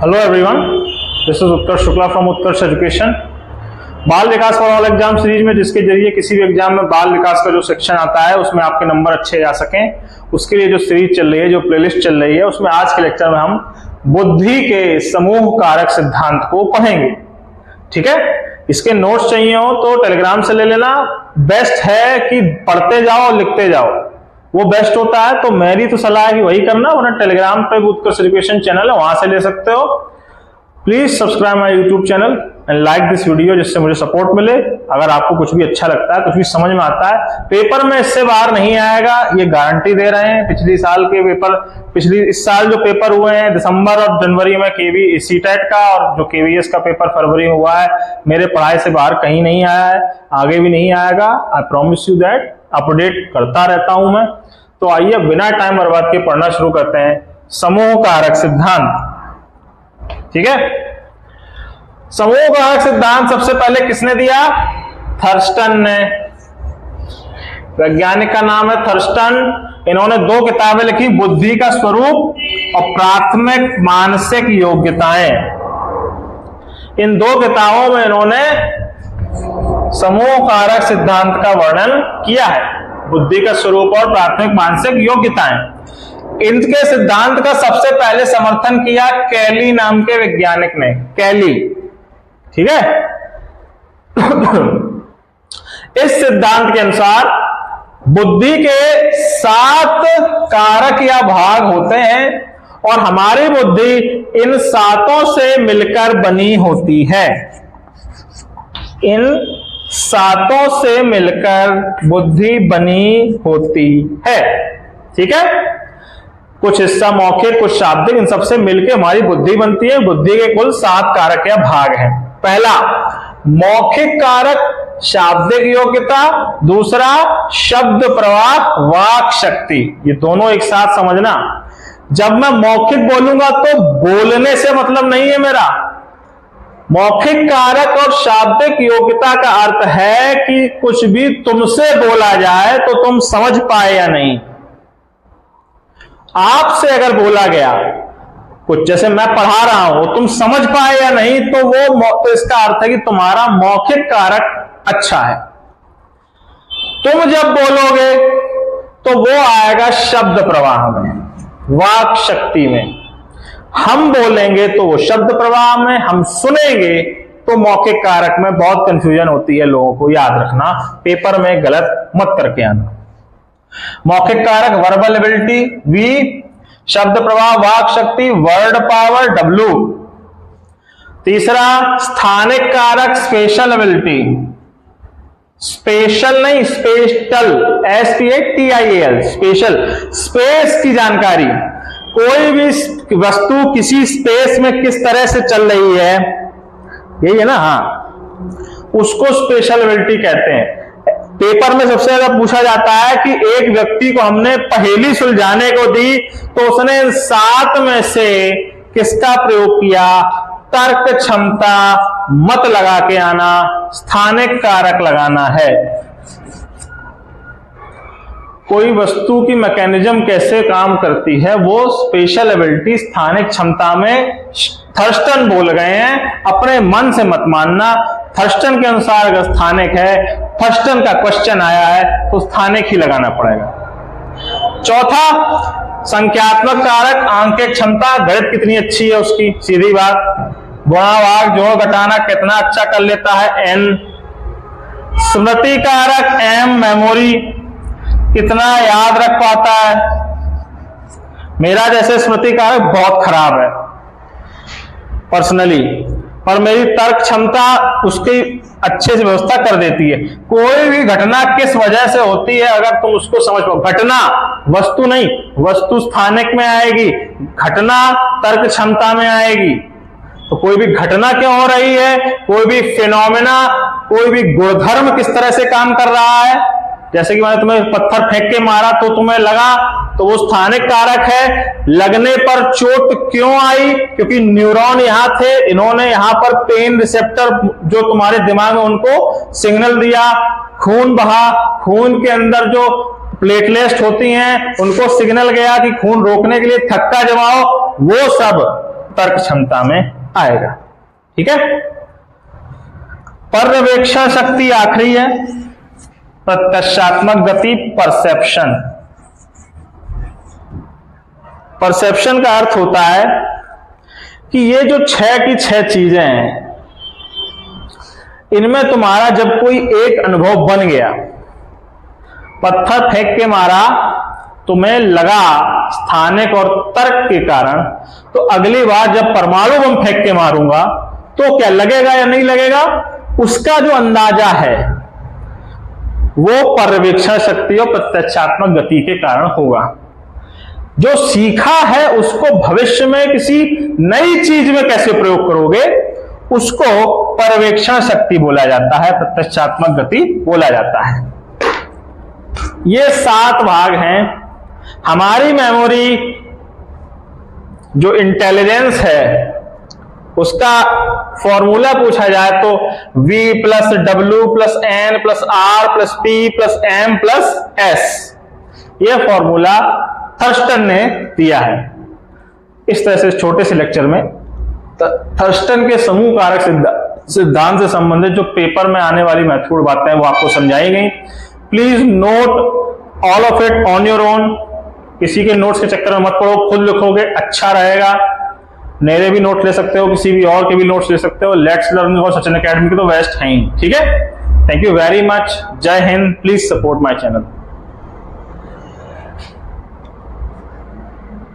Hello everyone, this is Utkarsh Shukla from Utkarsh education. बाल विकास for all exam series में, जिसके जरिए किसी भी एग्जाम में बाल विकास का जो सेक्शन आता है उसमें आपके नंबर अच्छे आ सकें, उसके लिए जो सीरीज चल रही है, जो प्लेलिस्ट चल रही है, उसमें आज के लेक्चर में हम बुद्धि के समूह कारक सिद्धांत को पढ़ेंगे। ठीक है, इसके नोट्स चाहिए हो तो टेलीग्राम से ले लेना। बेस्ट है कि पढ़ते जाओ, लिखते जाओ, वो बेस्ट होता है। तो मेरी तो सलाह है कि वही करना, वरना टेलीग्राम पे उत्कर्ष एजुकेशन चैनल है, वहां से ले सकते हो। Please subscribe my YouTube channel and like this video, जिससे मुझे सपोर्ट मिले। अगर आपको कुछ भी अच्छा लगता है, कुछ भी समझ में आता है, पेपर में इससे बाहर नहीं आएगा, ये गारंटी दे रहे हैं। पिछली साल के पेपर, इस साल जो पेपर हुए हैं दिसंबर और जनवरी में, केवी सीटेट का और जो केवीएस का पेपर फरवरी में हुआ है, मेरे पढ़ाई से बाहर कहीं नहीं आया है, आगे भी नहीं आएगा। I promise you that. Update करता रहता हूं मैं। तो आइए बिना टाइम बर्बाद के पढ़ना शुरू करते हैं समूह कारक सिद्धांत। ठीक है, समूह कारक सिद्धांत सबसे पहले किसने दिया? थर्स्टन ने। वैज्ञानिक का नाम है थर्स्टन। इन्होंने 2 किताबें लिखी, बुद्धि का स्वरूप और प्राथमिक मानसिक योग्यताएं। इन 2 किताबों में इन्होंने समूह कारक सिद्धांत का वर्णन किया है, बुद्धि का स्वरूप और प्राथमिक मानसिक योग्यताएं। इनके सिद्धांत का सबसे पहले समर्थन किया कैली नाम के वैज्ञानिक ने। कैली, ठीक है। इस सिद्धांत के अनुसार बुद्धि के 7 कारक या भाग होते हैं और हमारी बुद्धि इन 7 से मिलकर बनी होती है। इन 7 से मिलकर बुद्धि बनी होती है। ठीक है, कुछ हिस्सा मौखिक, कुछ शाब्दिक, इन सबसे मिलकर हमारी बुद्धि बनती है। बुद्धि के कुल 7 कारक या भाग हैं। पहला मौखिक कारक, शाब्दिक योग्यता। दूसरा शब्द प्रवाह, वाक शक्ति। ये दोनों एक साथ समझना। जब मैं मौखिक बोलूंगा तो बोलने से मतलब नहीं है मेरा। मौखिक कारक और शाब्दिक योग्यता का अर्थ है कि कुछ भी तुमसे बोला जाए तो तुम समझ पाए या नहीं। आपसे अगर बोला गया कुछ, जैसे मैं पढ़ा रहा हूं, तुम समझ पाए या नहीं, तो इसका अर्थ है कि तुम्हारा मौखिक कारक अच्छा है। तुम जब बोलोगे तो वो आएगा शब्द प्रवाह में, वाक शक्ति में। हम बोलेंगे तो वो शब्द प्रवाह में, हम सुनेंगे तो मौखिक कारक में। बहुत कंफ्यूजन होती है लोगों को, याद रखना, पेपर में गलत मत करके आना। मौखिक कारक वर्बल एबिलिटी V, शब्द प्रवाह वाक शक्ति वर्ड पावर W। तीसरा स्थानिक कारक स्पेशल एबिलिटी, स्पेशल नहीं स्पेशल, SPATIAL, स्पेशल, स्पेस की जानकारी। कोई भी वस्तु किसी स्पेस में किस तरह से चल रही है, यही है ना, हाँ, उसको स्पेशल एबिलिटी कहते हैं। पेपर में सबसे ज्यादा पूछा जाता है कि एक व्यक्ति को हमने पहेली सुलझाने को दी तो उसने 7 में से किसका प्रयोग किया? तर्क क्षमता मत लगा के आना, स्थानिक कारक लगाना है। कोई वस्तु की मैकेनिज्म कैसे काम करती है, वो स्पेशल एबिलिटी, स्थानिक क्षमता में थर्स्टन बोल गए हैं। अपने मन से मत मानना। थर्स्टन के अनुसार अगर स्थानिक है, थर्स्टन का क्वेश्चन आया है तो स्थानिक ही लगाना पड़ेगा। चौथा संख्यात्मक कारक, आंकिक क्षमता, गणित कितनी अच्छी है उसकी, सीधी बात। गुणा भाग जोड़ घटाना कितना अच्छा कर लेता है, N। स्मृति कारक M, मेमोरी, कितना याद रख पाता है। मेरा जैसे स्मृति कारक बहुत खराब है पर्सनली, और मेरी तर्क क्षमता उसकी अच्छे से व्यवस्था कर देती है। कोई भी घटना किस वजह से होती है अगर तुम उसको समझ पाओ, घटना वस्तु नहीं, वस्तु स्थानिक में आएगी, घटना तर्क क्षमता में आएगी। तो कोई भी घटना क्यों हो रही है, कोई भी फिनोमेना, कोई भी गुणधर्म किस तरह से काम कर रहा है, जैसे कि मैंने तुम्हें पत्थर फेंक के मारा तो तुम्हें लगा, तो वो स्थानिक कारक है। लगने पर चोट क्यों आई, क्योंकि न्यूरॉन यहां थे, इन्होंने यहां पर पेन रिसेप्टर जो तुम्हारे दिमाग में, उनको सिग्नल दिया। खून बहा, खून के अंदर जो प्लेटलेट्स होती हैं उनको सिग्नल गया कि खून रोकने के लिए थक्का जमाओ, वो सब तर्क क्षमता में आएगा। ठीक है, पर्यवेक्षण शक्ति आखिरी है, प्रत्यक्षात्मक गति परसेप्शन। परसेप्शन का अर्थ होता है कि ये जो 6 की 6 चीजें हैं, इनमें तुम्हारा जब कोई एक अनुभव बन गया, पत्थर फेंक के मारा, तुम्हें लगा स्थानिक और तर्क के कारण, तो अगली बार जब परमाणु बम फेंक के मारूंगा तो क्या लगेगा या नहीं लगेगा, उसका जो अंदाजा है वो पर्यवेक्षण शक्ति और प्रत्यक्षात्मक गति के कारण होगा। जो सीखा है उसको भविष्य में किसी नई चीज में कैसे प्रयोग करोगे, उसको पर्यवेक्षण शक्ति बोला जाता है, प्रत्यक्षात्मक गति बोला जाता है। ये 7 भाग हैं। हमारी मेमोरी जो इंटेलिजेंस है उसका फॉर्मूला पूछा जाए तो V + W + N + R + P + M + S, यह फॉर्मूला थर्स्टन ने दिया है। इस तरह से छोटे से लेक्चर में थर्स्टन के समूह कारक सिद्धांत से संबंधित जो पेपर में आने वाली महत्वपूर्ण बातें हैं वो आपको समझाई गई। Please note all of it on your own. किसी के नोट्स के चक्कर में मत पड़ो, खुद लिखोगे अच्छा रहेगा। मेरे भी नोट ले सकते हो, किसी भी और के भी नोट्स ले सकते हो। लेट्स लर्न और सचिन एकेडमी के तो बेस्ट हैं ही। ठीक है, थैंक यू वेरी मच। जय हिंद। Please support my channel.